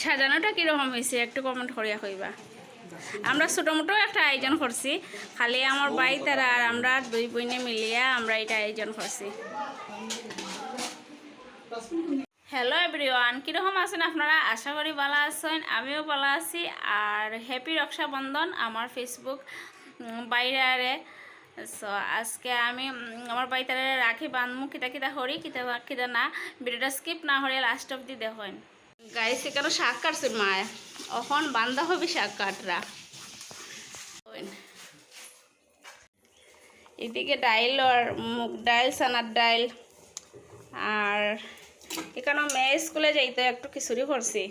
সাজানোটা কীরকম হয়েছে একটু কমেন্ট করিয়া কইবা। আমরা ছোটো মোটো একটা আয়োজন করছি, খালি আমার ভাই তারা আর আমরা দুই বোনে মিলিয়া আমরা এটা আয়োজন করছি। হ্যালো এভরিওয়ান, কীরকম আছেন আপনারা? আশা করি ভালো আছেন, আমিও ভালো আছি। আর হ্যাপি রক্ষাবন্ধন আমার ফেসবুক বাইরে। সো আজকে আমি আমার বাইতারে রাখি বান্ধমু, কিতা কিতা হরি কিতা কিতা না। ভিডিওটা স্কিপ না হরে লাস্ট অব্দি দেখেন। গাইস এখানে শাক কাটছে মায়, এখন বান্ধা হবে শাক কাটরা। এদিকে ডাইল আর মুগ ডাইল, চানার ডাইল। আর এখানে মেয়ে স্কুলে যাইতে একটু খিচুড়ি করছি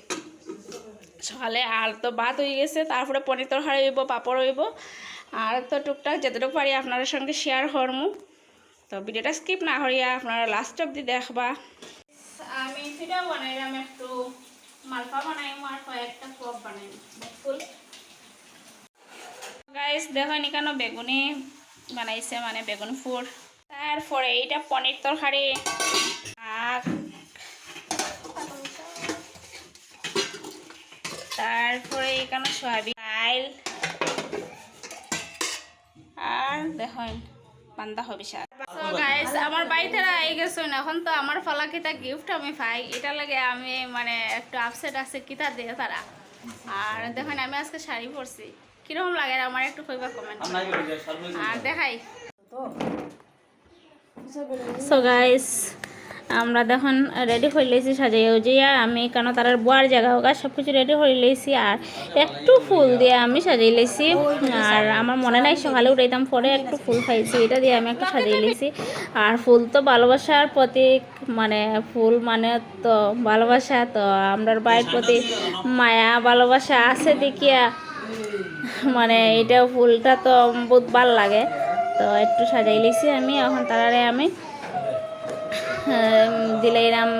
সকালে। আর তো ভাত হয়ে গেছে, তারপরে পনির তরকারি হইব, পাপড় হইব। আর তো টুকটাক যতটুকু পারি আপনাদের সঙ্গে শেয়ার করমু। তো ভিডিওটা স্কিপ না করিয়া আপনারা লাস্ট অব্দি দেখবা। আমি পিঠাও বানাইলাম, একটু মালপা বানাইম আর কয়েকটা চপ বানাইম ফুল। গাইস দেখেন এখানে বেগুনি বানাইছে, মানে বেগুন ফুল। তারপরে এইটা পনির তরকারি, আর তারপরে এখানে সয়াবিন ডাইল, আর দেখেন বান্ধা হবে শাক। সো গাইস আমার বাড়িতেরা আই গেছেন, এখন তো আমার ফলা কিতা গিফট আমি পাই, এটা লাগে আমি মানে একটু আপসেট আছে কিতা দিয়ে তারা। আর দেখেন আমি আজকে শাড়ি পরছি, কিরকম লাগে আমার একটু কইবা কমেন্ট। আর দেখাই। সো গাইস আমরা দেখুন রেডি হয়ে লেছি সাজাইও যে, আমি কেন তার বুয়ার জায়গা হোক সব কিছু রেডি হয়ে লেছি। আর একটু ফুল দিয়ে আমি সাজাই লেছি। আর আমার মনে নাই সকালে উঠাইতাম, পরে একটু ফুল খাইছি, এটা দিয়ে আমি একটু সাজাই লেছি। আর ফুল তো ভালোবাসার প্রতীক, মানে ফুল মানে তো ভালোবাসা। তো আমরার বাড়ির প্রতি মায়া ভালোবাসা আছে দেখিয়া মানে এটা ফুলটা তো বহুত ভালো লাগে। তো একটু সাজাই লেছি আমি। এখন তারারে আমি দিলাইরাম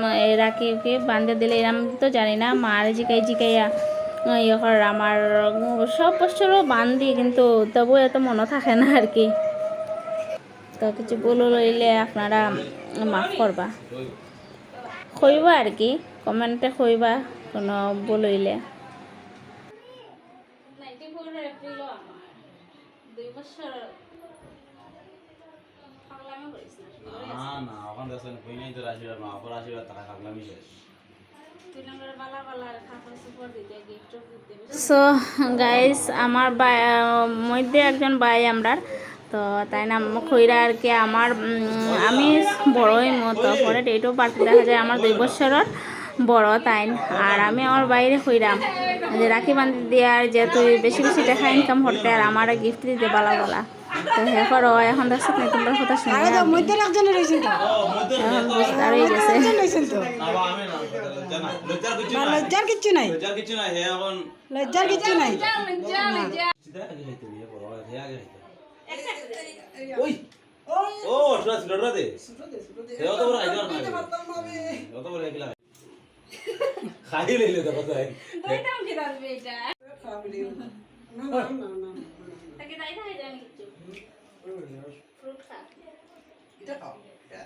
রাখি বান্ধে দিলাইরাম তো জানি না, মার জিকাইয়া ইয়ে কর। আমার সব বছরও বান্ধি, কিন্তু তবু এত মনে থাকে না আর কি। তো কিছু ভুল লইলে আপনারা মাফ করবা, কইবা আর কি, কমেন্টে কইবা কোনো ভুল হইলে। সো গাইস আমার মধ্যে একজন ভাই আমরা, তো তাই নাম খইরা আর কি। আমার আমি বড়ই মতো পরে ডেট অফ বার্থ দেখা যায় আমার 2 বছরের বড় তাই। আর আমি আমার বাইরে খইরাম যে রাখি বান্ধি দিয়ে, আর যে তুই বেশি বেশি টাকা ইনকাম করতে আর আমার গিফট দিতে বালা বলা। তো হ্যাঁ করো, এখন দেখছো না তোমার কথা শুনে এখন বুঝতে গেছে। লজ্জার কিচ্ছু নাই, লজ্জার কিচ্ছু নাই। খাই লইলে তো কথা দইটাও কি দাঁড়বে এটা তাকে দাই না জানি কিছু ফ্রুট খা, এটা খাও, এটা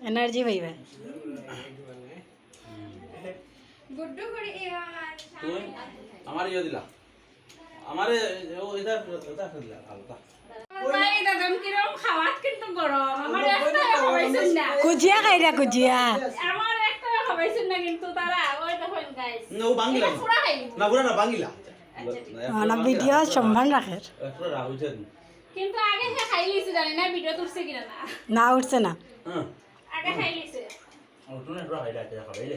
এনার্জি পাইবে। গুড্ডু করে তুই আমার ইয়ে দিলা আমারে ও এটা দিলা হালকা ভাই দাদম কিরকম খাওয়াত কিন্তু গরম। আমার একটা খাওয়াইছেন না, কুজিয়া খাইরা কুজিয়া আমার একটা খাওয়াইছেন না, কিন্তু তারা ওই দেখেন গাইস না ও বাঙ্গিলা না পুরা না বাঙ্গিলা না ভিডিও সম্মান রাখে পুরা রাহুছে কিন্তু আগে সে খাই লিছে জানি না ভিডিও তুলছে কিনা না। না উঠছে না, হ্যাঁ আগে খাই লিছে ও তুই পুরা হাইলা তে খাইলে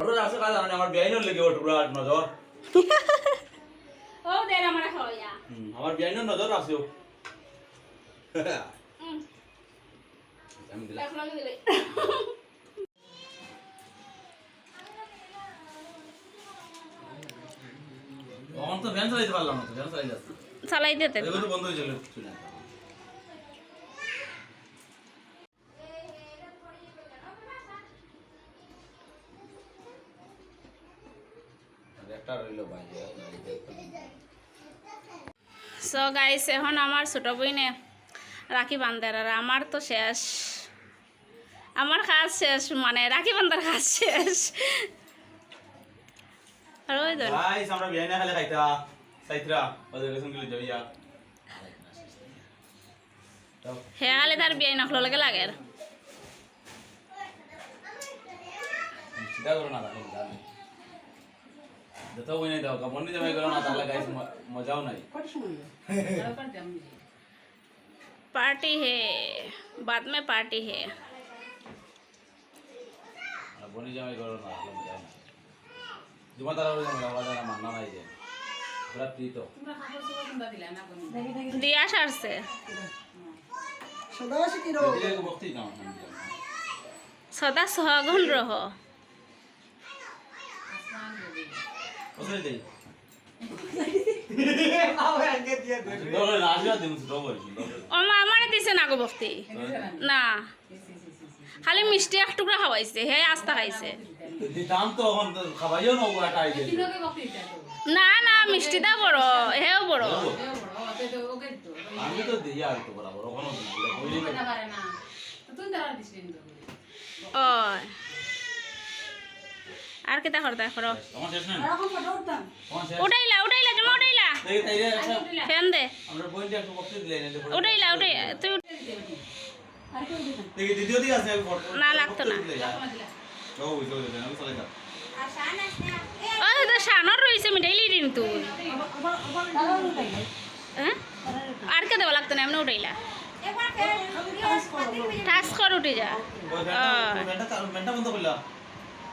ওরা আছে কাজ জানে আমার বিয়াইনর লাগে ওর পুরা নজর ও দেরা আমারে খাওয়া আমার বিয়াইনর নজর আছে ও আমি দিলা এখন দিলে ওন তো ভ্যান চালাইতে পারলাম না, তো ভ্যান চালাই যাচ্ছে চালাই দিতে এগুলো তো বন্ধ হয়ে গেল শুনে একটা রইল বাইরে। সো গাইস এখন আমার ছোট বইনে রাখি বান্ধার, আর আমার তো শেষ। আমার কাজ শেষ মানে রাখি বান্ধার কাজ শেষ আর ওই ধর গাইস আমরা বিয়ে না খেলে খাইতা সাইত্রা ওদের কাছে গেলে যাইয়া হে আলে তার বিয়ে নখলো লাগে লাগে চিন্তা করো না তাহলে যত বইনে দাও কাপড় নিয়ে যাবে করো না তাহলে গাইস মজাও নাই কত সময় पार्टी है बाद में पार्टी है বনি যাবে করো না তাহলে মজাও নাই জুমা তারা বলে মজা না মাননা নাই যে পুরা ফ্রি তো दिया सर से সদা আছে কি রো দিলে বক্তি না सदा सुहागन रहो ওসে দেই আও আগে দিয়ে দে দরে না আসিয়া দিন তো বল ওমা আমারে দিছে না গো বক্তি না খালি মিষ্টি এক টুকরা খাওয়াইছে হে আস্তা খাইছে দাম তো এখন খাবাইও না ওটা আই গেছে না না মিষ্টিটা বড় হেও বড় আমি তো দিই আর তো বরাবর ওখানে বলি ওই আর কেটা করতে করো আমার শেষ না এরকম ফটো উঠতাম আমার শেষ উঠাইলা উঠাইলা জমা উঠাইলা এই তাইরে ফ্যান দে আমরা বইতে একটু বক্তি দিলে না উঠাইলা উঠাই তুই আর কেউ দিতাম দেখি দ্বিতীয় দিকে আছে আমি ফটো না, লাগতো না। ও ওই তো আমি চলে যাব ওই তো সানর রইছে মিঠাইলি দিন তুই আবার দাঁড়াও উঠাই হ্যাঁ আর কে দেওয়া লাগতো না এমনি উঠাইলা কাজ করো টাচ কর উঠে যা ওই ফ্যানটা বন্ধ করলা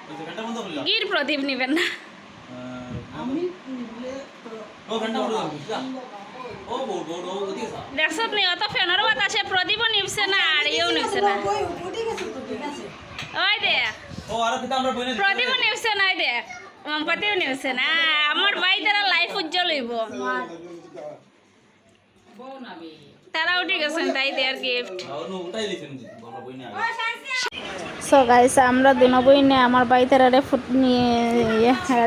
ওই ফ্যানটা বন্ধ করলা গির প্রদীপ নিবেন না আমি নিবলে ও ফ্যানটা বন্ধ করলা ও বড় বড় ওদিকে সা দেখছত নি অত ফ্যানের বাতাসে প্রদীপও নিবছে না আর ইয়েও নিবছে না ওই উঠে গেছে তো ঠিক আছে ওই দেখ ও আর কিটা আমরা বইনে প্রদীপও নিবছে না ওই দেখ মোমবাতিও নিবছে না আমার ভাই তারা লাইফ উজ্জ্বল হইব তারা উঠে গেছেন তাই দেয়ার গিফট ও উঠাই লিছেন আমরা বইনে আগে সো গাইস আমরা দুনো বইনে আমার বাই তারারে ফুট নিয়ে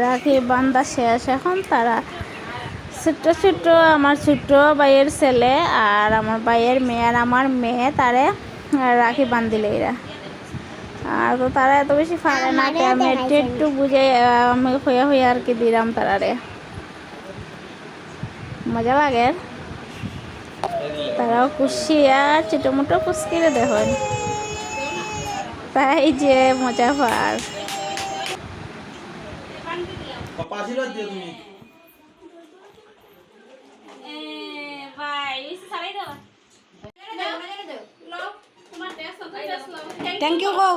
রাখি বান্ধা শেষ এখন তারা ছোট্ট ছোট্ট আমার ছোট্ট ভাইয়ের ছেলে আর আমার ভাইয়ের মেয়ে আর আমার মেয়ে তারে রাখি বান্ধিলে এরা আর তো তারা এত বেশি পারে না কে আমি একটু একটু বুঝে আমি হইয়া হইয়া আর কি দিলাম তারারে মজা লাগে তারাও খুশি আর ছোটো মোটো পুষ্কিরে দেখুন তাই যে মজা পার পাপা আশীর্বাদ দিও তুমি থ্যাংক ইউ গো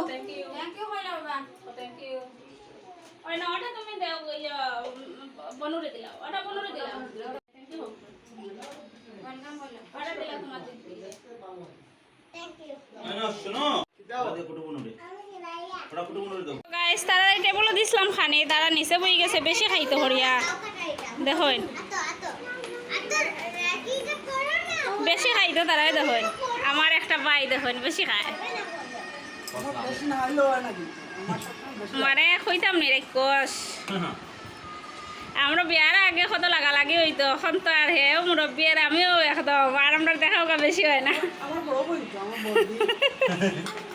শোনো ফটো বনুরে ফটো বনুরে দাও গাইস তারা টেবলও দিছিলাম খানি তারা নিচে বই গেছে বেশি খাইতে হরিয়া দেখুন বেশি খাইতো তারাই দেখুন আমার একটা ভাই দেখুন বেশি খায় বেশি না হইলো নাকি আমার সাথে মানে কইতাম নি রে কোষ আমরা বিয়ার আগে কত লাগালাগি হইতো এখন তো আর হেও মুরব্বী আর আমিও একদম আর আমরা দেখাও বেশি হয় না আমার বড় বই তো আমার বড়